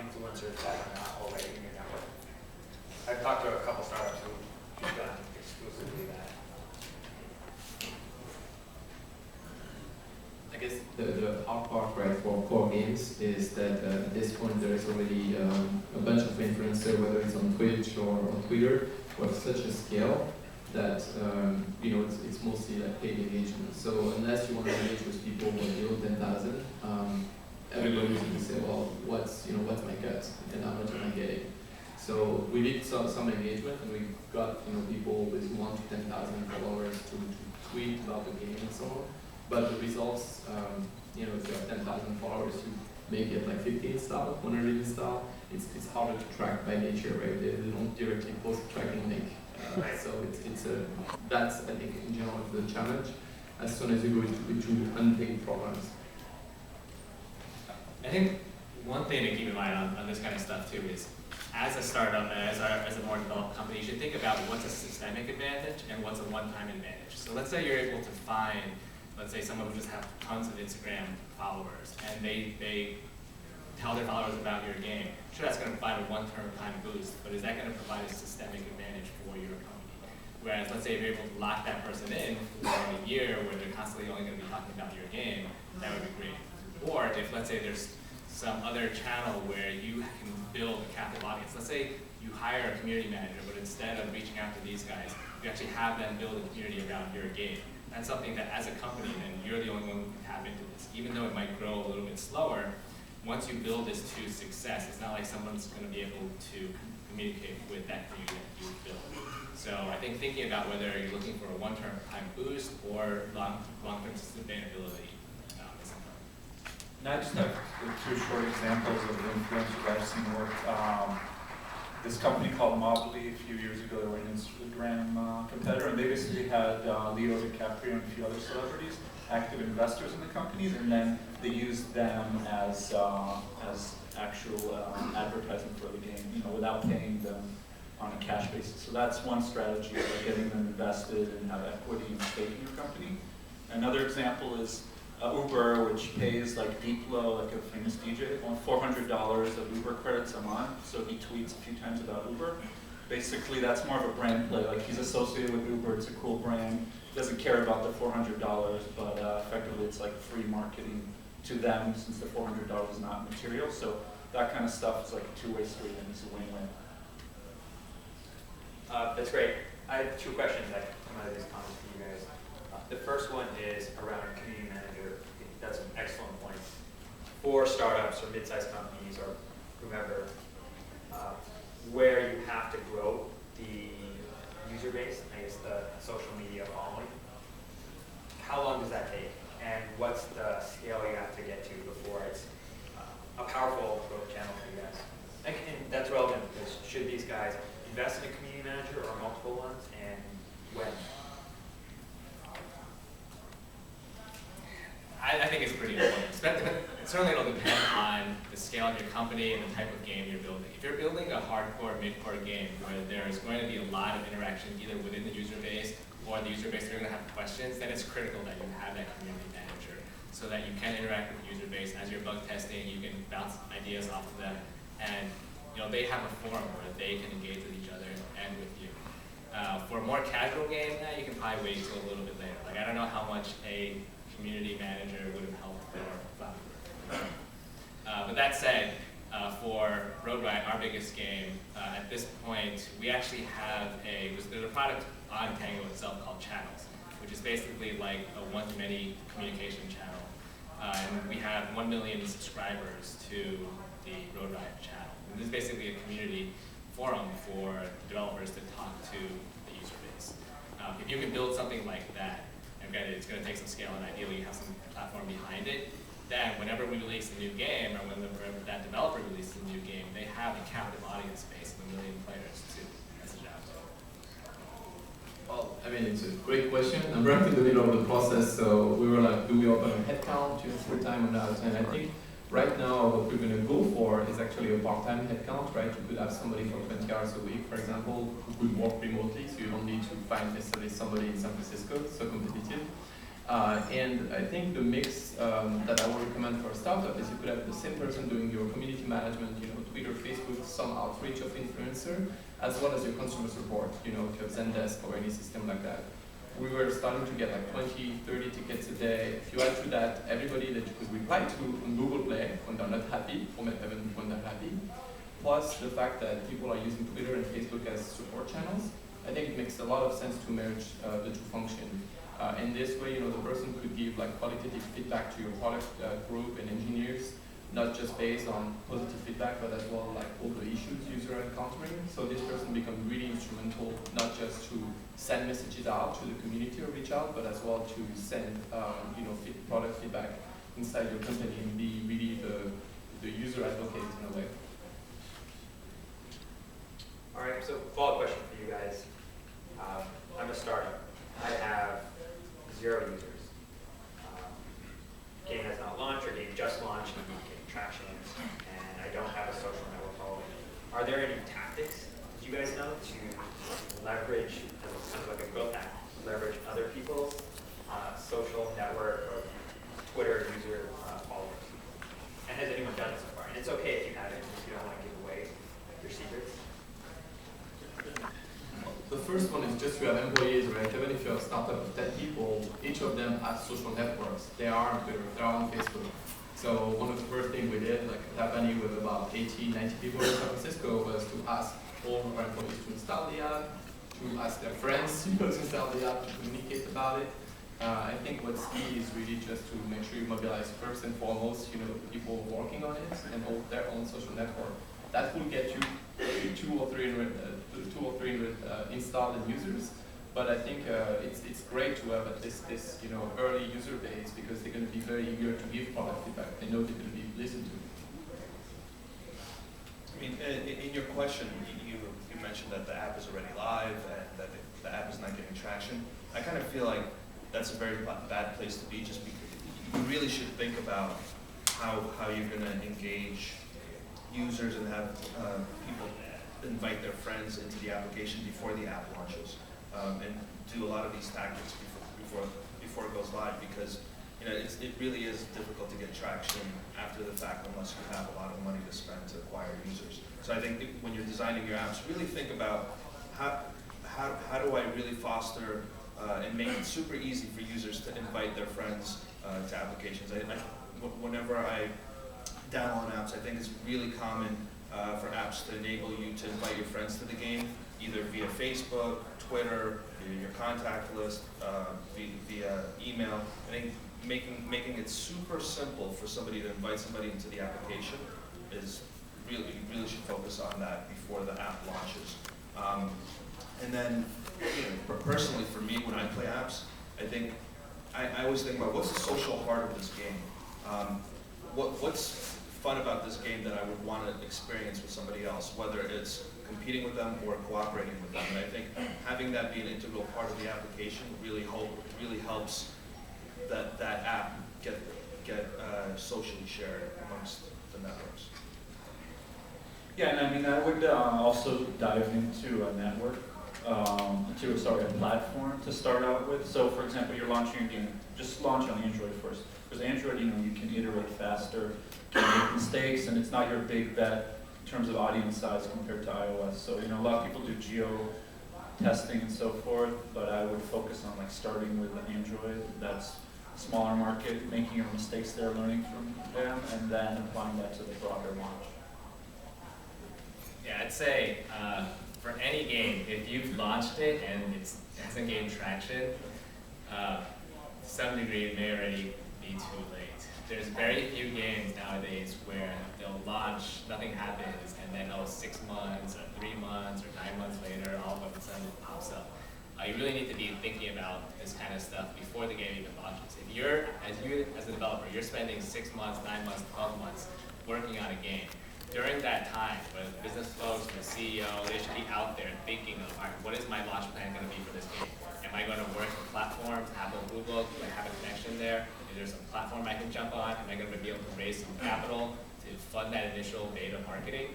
influencers that are not already in your network? I've talked to a couple startups who've done exclusively that. I guess the hard part, right, for core games is that at this point there is already a bunch of influencers, whether it's on Twitch or on Twitter, who have such a scale that it's mostly like paid engagement. So unless you want to engage with people who are below 10,000, everybody's going to say, well, what's my cut and how much am I getting? So we did some engagement, and we got people with 1 to 10,000 followers to tweet about the game and so on. But the results, if you have 10,000 followers, you make it like 15 style, 100 style. It's harder to track by nature, right? They don't directly post a tracking link. So that's, I think, in general, the challenge as soon as you go into unpaid programs. I think one thing to keep in mind on this kind of stuff too is, as a startup, as a more developed company, you should think about what's a systemic advantage and what's a one-time advantage. So let's say you're able to find, let's say someone who just has tons of Instagram followers, and they tell their followers about your game. Sure, that's going to provide a one-time boost, but is that going to provide a systemic advantage for your company? Whereas, let's say if you're able to lock that person in for a year where they're constantly only going to be talking about your game, that would be great. Or if, let's say, there's some other channel where you can build a captive audience. Let's say you hire a community manager, but instead of reaching out to these guys, you actually have them build a community around your game. That's something that, as a company, then you're the only one who can tap into this. Even though it might grow a little bit slower, once you build this to success, it's not like someone's going to be able to communicate with that community that you built. So I think thinking about whether you're looking for a one-term time boost or long-term sustainability is important. Now I just have two short examples of influencers I've seen work. This company called Mobley a few years ago, they were an Instagram competitor, and they basically had Leo DiCaprio and a few other celebrities, active investors in the companies, and then they used them as actual advertising for the game, without paying them on a cash basis. So that's one strategy of getting them invested and have equity and stake in your company. Another example is Uber, which pays like Diplo, like a famous DJ, on $400 of Uber credits a month. So he tweets a few times about Uber. Basically, that's more of a brand play. Like, he's associated with Uber, it's a cool brand. He doesn't care about the $400, but effectively it's like free marketing to them since the $400 is not material. So that kind of stuff is like a two-way street, and it's a win-win. That's great. I have two questions that come out of these comments for you guys. The first one is around community manager. I think that's an excellent point. For startups or mid-sized companies or whomever, where you have to grow the user base, I guess the social media following, how long does that take? And what's the scale you have to get to before it's a powerful growth channel for you guys? And that's relevant because should these guys invest in a community manager or multiple ones, and when? I think it's pretty important. Certainly it'll depend on the scale of your company and the type of game you're building. If you're building a hardcore, mid-core game where there's going to be a lot of interaction either within the user base or the user base, they're going to have questions, then it's critical that you have that community manager so that you can interact with the user base. As you're bug testing, you can bounce ideas off of them, and they have a forum where they can engage with each other and with you. For a more casual game, you can probably wait till a little bit later. Like, I don't know how much a community manager would have helped for Fabien. But that said, for Road Riot, our biggest game, at this point, we actually have there's a product on Tango itself called Channels, which is basically like a one-to-many communication channel. And we have 1 million subscribers to the Road Riot channel. And this is basically a community forum for developers to talk to the user base. If you can build something like that, and granted it's going to take some scale and ideally you have some platform behind it, then whenever we release a new game or whenever that developer releases a new game, they have a captive audience base of 1 million players to message out to. Well, I mean, it's a great question. I'm right in the middle of the process, so we were like, do we open a headcount, full-time or not? And I think right now what we're going to go for is actually a part-time headcount, right? You could have somebody for 20 hours a week, for example, who could work remotely, so you don't need to find necessarily somebody in San Francisco, it's so competitive. And I think the mix that I would recommend for a startup is you could have the same person doing your community management, Twitter some outreach of influencer, as well as your consumer support, you know, if you have Zendesk or any system like that. We were starting to get like 20, 30 tickets a day. If you add to that everybody that you could reply to on Google Play when they're not happy, or maybe when they're happy, plus the fact that people are using Twitter and Facebook as support channels, I think it makes a lot of sense to merge the two functions. In this way, you know, the person could give like qualitative feedback to your product group and engineers, not just based on positive feedback, but as well like all the issues users are encountering. So this person becomes really instrumental, not just to send messages out to the community or reach out, but as well to send you know, product feedback inside your company and be really the user advocate in a way. All right, so follow-up question for you guys. I'm a startup. I have 0 users. Game has not launched, or game just launched, and I'm not getting traction, and I don't have a social network following. Are there any tactics that you guys know to leverage, as kind of like a growth hack, leverage other people's social network or Twitter user followers? And has anyone done it so far? And it's okay if you haven't, if you don't want to give away your secrets. The first one is just to have employees, right? Even if you're a startup of 10 people, each of them has social networks. They are on Twitter, they are on Facebook. So one of the first things we did, like a company with about 80, 90 people in San Francisco, was to ask all of our employees to install the app, to ask their friends to install the app, to communicate about it. I think what's key is really just to make sure you mobilize first and foremost, you know, the people working on it and all their own social network. That will get you 200 or 300 installed users, but I think it's great to have at least this, you know, early user base, because they're going to be very eager to give product feedback. They know they're going to be listened to. I mean, in your question, you mentioned that the app is already live and that the app is not getting traction. I kind of feel like that's a very bad place to be, just because you really should think about how you're going to engage users and have people invite their friends into the application before the app launches, and do a lot of these tactics before it goes live, because you know it really is difficult to get traction after the fact unless you have a lot of money to spend to acquire users. So I think when you're designing your apps, really think about how do I really foster and make it super easy for users to invite their friends to applications. Whenever I download apps, I think it's really common for apps to enable you to invite your friends to the game, either via Facebook, Twitter, via your contact list, via email. I think making it super simple for somebody to invite somebody into the application is really, you really should focus on that before the app launches. And then, you know, personally for me, when I play apps, I think I always think about what's the social heart of this game. What's fun about this game that I would want to experience with somebody else, whether it's competing with them or cooperating with them. And I think having that be an integral part of the application really helps that app get socially shared amongst the networks. Yeah, and I mean, I would also dive into a network, a platform to start out with. So for example, you're launching a game, just launch on Android first. Because Android, you know, you can iterate faster, can make mistakes, and it's not your big bet in terms of audience size compared to iOS. So, you know, a lot of people do geo testing and so forth, but I would focus on like starting with Android. That's a smaller market, making your mistakes there, learning from them, and then applying that to the broader launch. Yeah, I'd say for any game, if you've launched it and it hasn't gained traction, to some degree it may already be too late. There's very few games nowadays where they'll launch, nothing happens, and then 6 months or 3 months or 9 months later, all of a sudden it pops up. You really need to be thinking about this kind of stuff before the game even launches. If you're, as a developer, you're spending 6 months, 9 months, 12 months working on a game, during that time, with business folks, the CEO, they should be out there thinking of, all right, what is my launch plan going to be for this game? Am I going to work with platforms, Apple, Google, do I have a connection there? Is there some platform I can jump on? Am I going to be able to raise some capital to fund that initial beta marketing?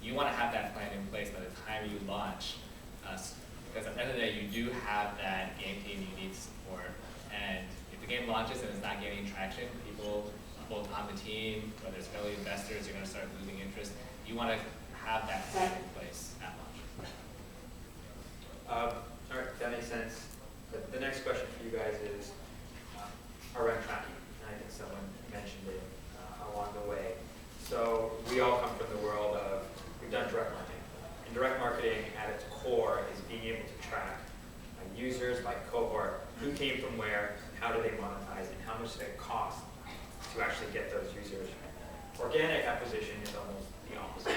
You want to have that plan in place by the time you launch, because at the end of the day, you do have that game team you need to support. And if the game launches and it's not gaining traction, people both on the team, whether it's early investors, you're going to start losing interest. You you want to have that plan in place at launch. All right, that makes sense. The next question for you guys is around tracking. And I think someone mentioned it along the way. So we all come from the world of, we've done direct marketing. And direct marketing at its core is being able to track users by cohort, who came from where, how do they monetize, and how much does it cost to actually get those users. Organic acquisition is almost the opposite.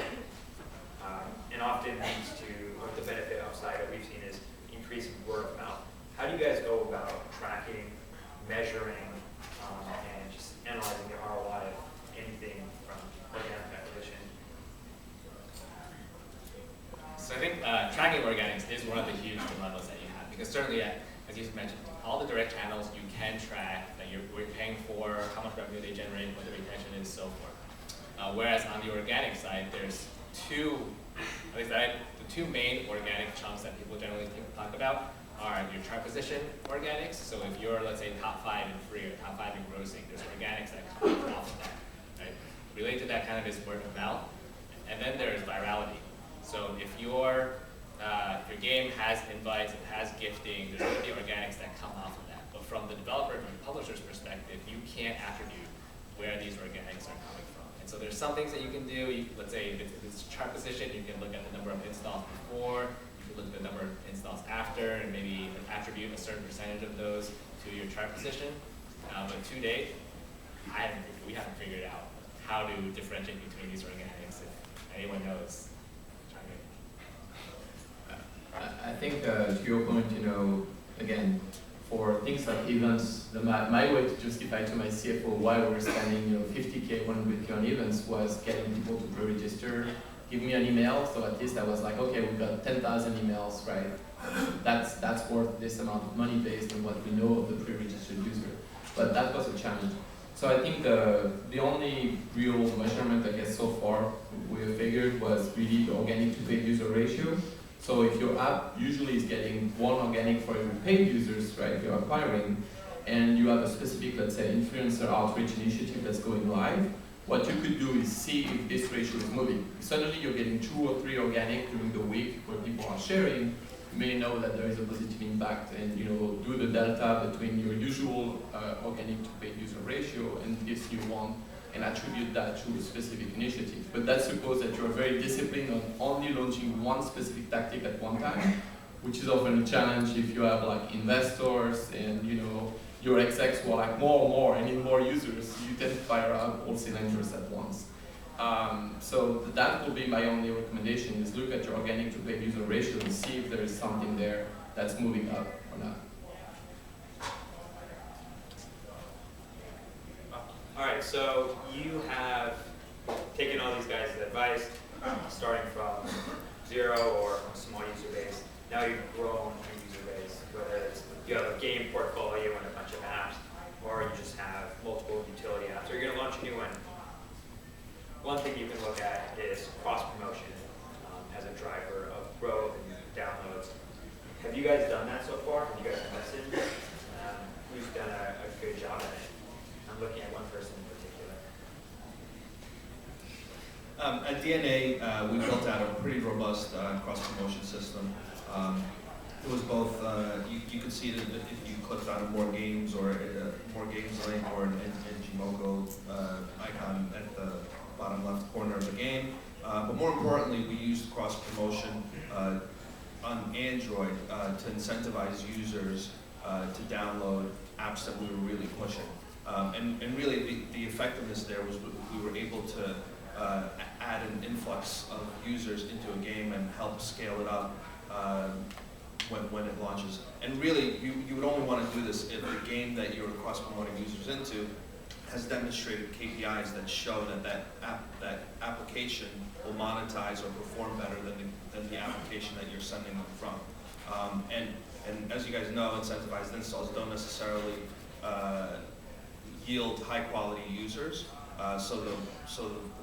And often leads to, or the benefit upside that we've seen is increasing word of mouth. How do you guys go about tracking, measuring, and just analyzing the ROI of anything from organic acquisition? So I think tracking organics is one of the huge dilemmas that you have, because certainly, as you mentioned, all the direct channels you can track that we're paying for, how much revenue they generate, what the retention is, so forth. Whereas on the organic side, there's the two main organic chunks that people generally talk about are your chart position organics. So if you're, let's say, top 5 in free or top 5 in grossing, there's organics that come off of that. Right? Related to that kind of is word of mouth, and then there's virality. So if your game has invites, it has gifting, there's going to be organics that come off of that. But from the developer, from the publisher's perspective, you can't attribute where these organics are coming from. And so there's some things that you can do. Let's say if it's chart position, you can look at the number of installs before, you can look at the number of installs after, and maybe attribute a certain percentage of those to your chart position. But to date, we haven't figured out how to differentiate between these organics. If anyone knows, chime in. I think to your point, again, for things like events, my way to justify to my CFO why we're spending 50K, 100K on events was getting people to pre-register, give me an email, so at least I was like, okay, we've got 10,000 emails, right? That's worth this amount of money based on what we know of the pre-registered user. But that was a challenge. So I think the only real measurement, I guess, so far we have figured was really the organic to paid user ratio. So if your app usually is getting 1 organic for every paid users, right, you're acquiring, and you have a specific, let's say, influencer outreach initiative that's going live, what you could do is see if this ratio is moving. Suddenly you're getting 2 or 3 organic during the week where people are sharing, you may know that there is a positive impact and do the delta between your usual organic to paid user ratio and this new one, and attribute that to a specific initiative. But that supposes that you're very disciplined on only launching one specific tactic at one time, which is often a challenge if you have like investors and your execs who are like more and need more users, you tend to fire out all cylinders at once. So that will be my only recommendation, is look at your organic to paid user ratio and see if there is something there that's moving up or not. All right, so you have taken all these guys' advice, starting from 0 or from a small user base. Now you've grown a user base, whether it's you have a game portfolio and a bunch of apps, or you just have multiple utility apps, or you're going to launch a new one. One thing you can look at is cross-promotion as a driver of growth and downloads. Have you guys done that so far? Have you guys invested? Who's done a good job at it? I'm looking at one person in particular. At DNA, we built out a pretty robust cross-promotion system. It was both, you could see it if you clicked on a more games or more games link or an ngmoco icon at the bottom left corner of the game. But more importantly, we used cross-promotion on Android to incentivize users to download apps that we were really pushing. And really, the effectiveness there was we were able to add an influx of users into a game and help scale it up when it launches. And really, you would only want to do this if the game that you're cross-promoting users into has demonstrated KPIs that show that application will monetize or perform better than the application that you're sending them from. And as you guys know, incentivized installs don't necessarily yield high-quality users. So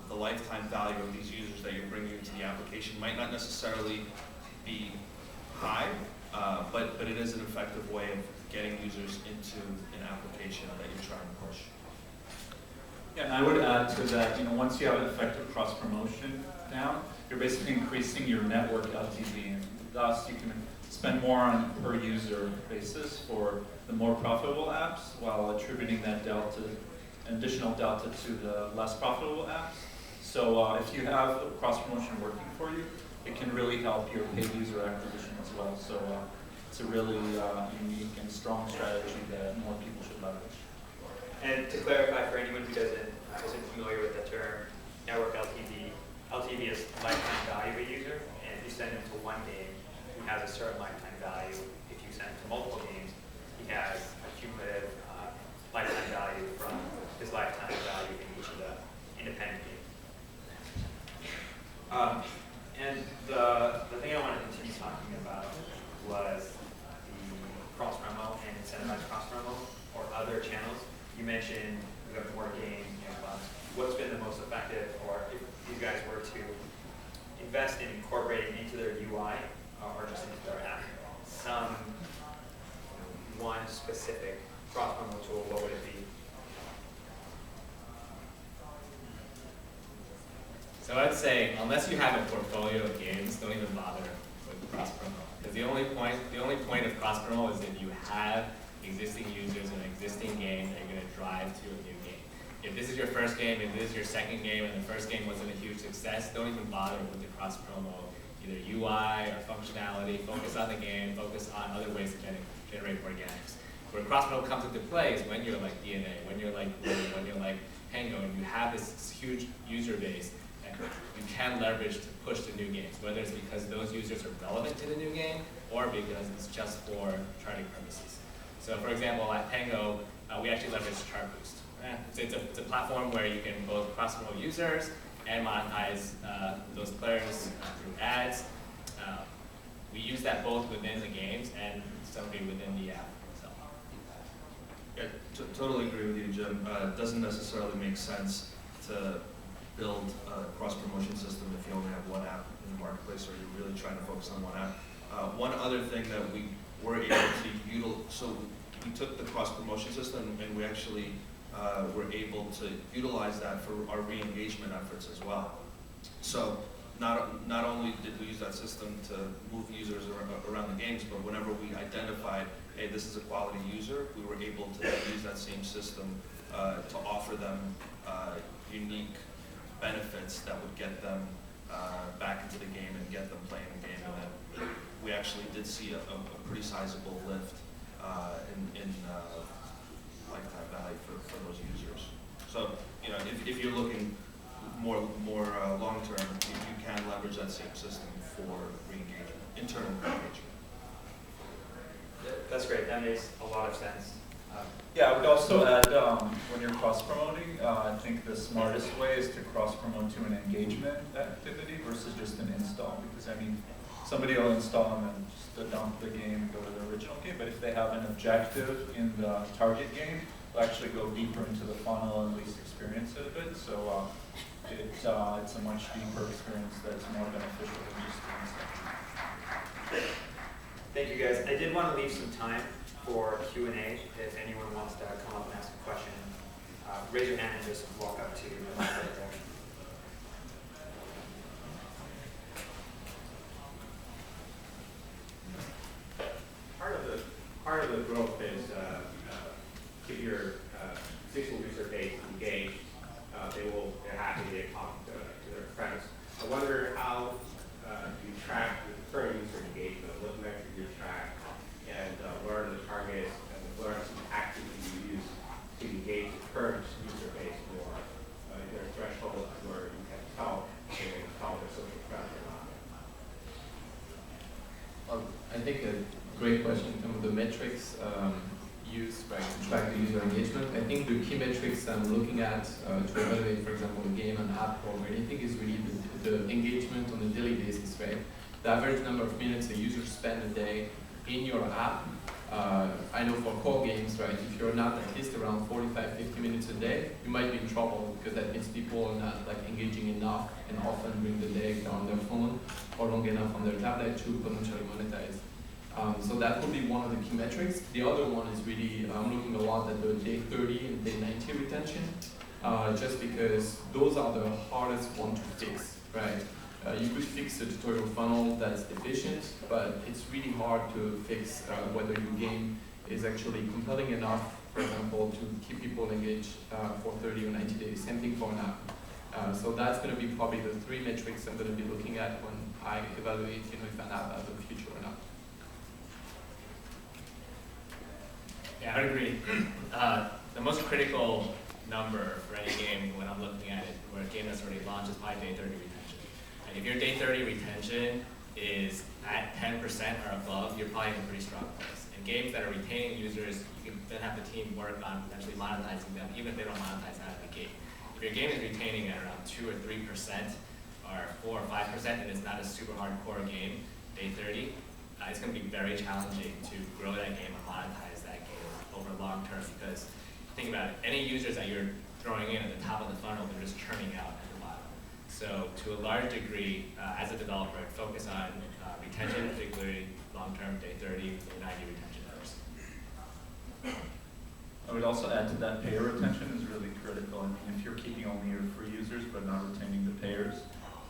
the lifetime value of these users that you're bringing into the application might not necessarily be high, but it is an effective way of getting users into an application that you're trying to push. Yeah, and I would add to that, once you have an effective cross-promotion, then account, you're basically increasing your network LTV, and thus you can spend more on per user basis for the more profitable apps, while attributing that delta, an additional delta to the less profitable apps. So if you have cross promotion working for you, it can really help your paid user acquisition as well. So it's a really unique and strong strategy that more people should leverage. And to clarify for anyone who isn't familiar with the term network LTV, LTV is lifetime value of a user, and if you send him to one game, he has a certain lifetime value. If you send him to multiple games, he has a cumulative lifetime value from his lifetime value in each of the independent games. And the thing I wanted to continue talking about was the cross-promo and incentivized cross-promo or other channels. You mentioned you have more game. What's been the most effective, or if you guys were to invest in incorporating into their UI or just into their app some one specific cross-promo tool, what would it be? So I'd say, unless you have a portfolio of games, don't even bother with cross-promo. Because the only point of cross-promo is if you have existing users in an existing game that you're going to drive to a new game. If this is your first game, if this is your second game, and the first game wasn't a huge success, don't even bother with the cross-promo, either UI or functionality. Focus on the game, focus on other ways to generate organics. Where cross-promo comes into play is when you're like DNA, when you're like Blue, when you're like Tango, and you have this huge user base that you can leverage to push to new games, whether it's because those users are relevant to the new game or because it's just for charting purposes. So for example, at Tango, we actually leverage Chart Boost. It's a platform where you can both cross-promote users and monetize those players through ads. We use that both within the games and something within the app itself. Yeah, totally agree with you, Jim. It doesn't necessarily make sense to build a cross-promotion system if you only have one app in the marketplace or you're really trying to focus on one app. One other thing that we were able to utilize, so we took the cross-promotion system and we actually were able to utilize that for our re-engagement efforts as well. So not only did we use that system to move users around the games, but whenever we identified, hey, this is a quality user, we were able to use that same system to offer them unique benefits that would get them back into the game and get them playing the game. And then we actually did see a pretty sizable lift in lifetime value for those users. So, if you're looking more long term, you can leverage that same system for re-engagement, internal re-engagement. That's great. That makes a lot of sense. Yeah, I would also add, when you're cross-promoting, I think the smartest way is to cross-promote to an engagement activity versus just an install. Because, I mean, somebody will install and then just dump the game and go to the original game. But if they have an objective in the target game, they'll actually go deeper into the funnel and at least experience it a bit. So it's a much deeper experience that's more beneficial than just the install. Thank you, guys. I did want to leave some time for Q&A. If anyone wants to come up and ask a question, raise your hand and just walk up to the mic right there. Part of the growth is keep your existing user base engaged. They're happy, they talk to their friends. I wonder how you track the current user engagement, what metrics you track, and what are the targets and what are some activities you use to engage the current user base more? Is there a threshold where you can tell if they follow their social trust or not? I think a great question in terms of the metrics used to track the user engagement. I think the key metrics I'm looking at to evaluate, for example, a game, an app, or anything is really the engagement on a daily basis, right? The average number of minutes a user spends a day in your app. I know for core games, right, if you're not at least around 45-50 minutes a day, you might be in trouble because that means people are not engaging enough and often during the day they're on their phone or long enough on their tablet to potentially monetize. So that would be one of the key metrics. The other one is really, I'm looking a lot at the day 30 and day 90 retention, just because those are the hardest one to fix, right? You could fix a tutorial funnel that's efficient, but it's really hard to fix whether your game is actually compelling enough, for example, to keep people engaged for 30 or 90 days. Same thing for an app. So that's going to be probably the 3 metrics I'm going to be looking at when I evaluate, if an app has a future or not. Yeah, I would agree. The most critical number for any game when I'm looking at it, where a game that's already launched, is my day 30 retention. And if your day 30 retention is at 10% or above, you're probably in a pretty strong place. And games that are retaining users, you can then have the team work on potentially monetizing them, even if they don't monetize out of the gate. If your game is retaining at around 2 or 3%, or 4 or 5%, and it's not a super hardcore game, day 30, it's going to be very challenging to grow that game and monetize that game over long term, because think about it, any users that you're throwing in at the top of the funnel, they're just churning out at the bottom. So to a large degree, as a developer, focus on retention, particularly long-term, day 30, day 90 retention first. I would also add to that, payer retention is really critical. I mean, if you're keeping only your free users but not retaining the payers,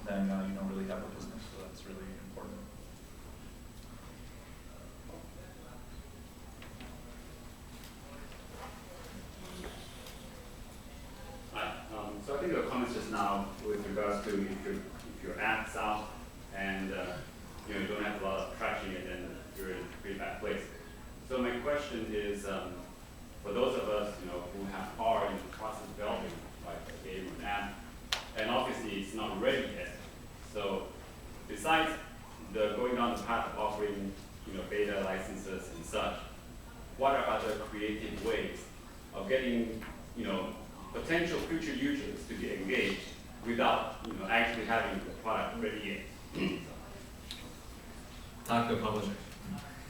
then you don't really have a business, so that's really important. Hi. So I think the comments just now with regards to if your app's out and you don't have a lot of traction yet, then you're in a pretty bad place. So my question is, for those of us who are in the process of developing like a game or an app, and obviously it's not ready yet. So besides the going down the path of offering beta licenses and such, what are other creative ways of getting potential future users to be engaged without actually having the product ready yet? Talk to a publisher.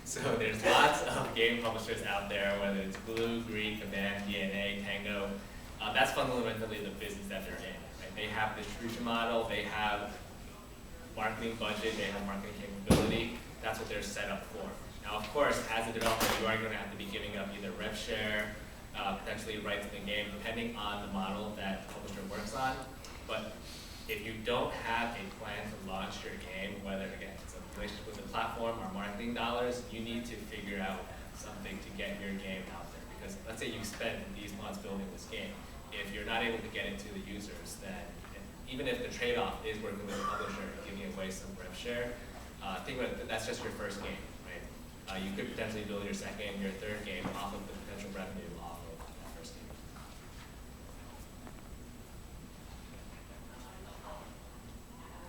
So there's lots of game publishers out there, whether it's Blue, Greek, Fabien, DNA, Tango. That's fundamentally the business that they're in. Right? They have distribution model, they have marketing budget, they have marketing capability. That's what they're set up for. Now, of course, as a developer, you are going to have to be giving up either rev share, potentially rights to the game, depending on the model that the publisher works on. But if you don't have a plan to launch your game, whether, again, it's a relationship with the platform or marketing dollars, you need to figure out something to get your game out there. Because let's say you spent these months building this game. If you're not able to get it to the users, then even if the trade-off is working with the publisher and giving away some rev share, think about it, that's just your first game, right? You could potentially build your second, your third game off of the potential revenue off of that first game.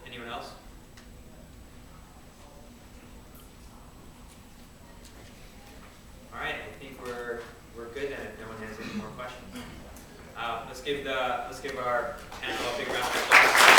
Anyone else? All right, I think we're good then if no one has any more questions. Let's give our panel a big round of applause.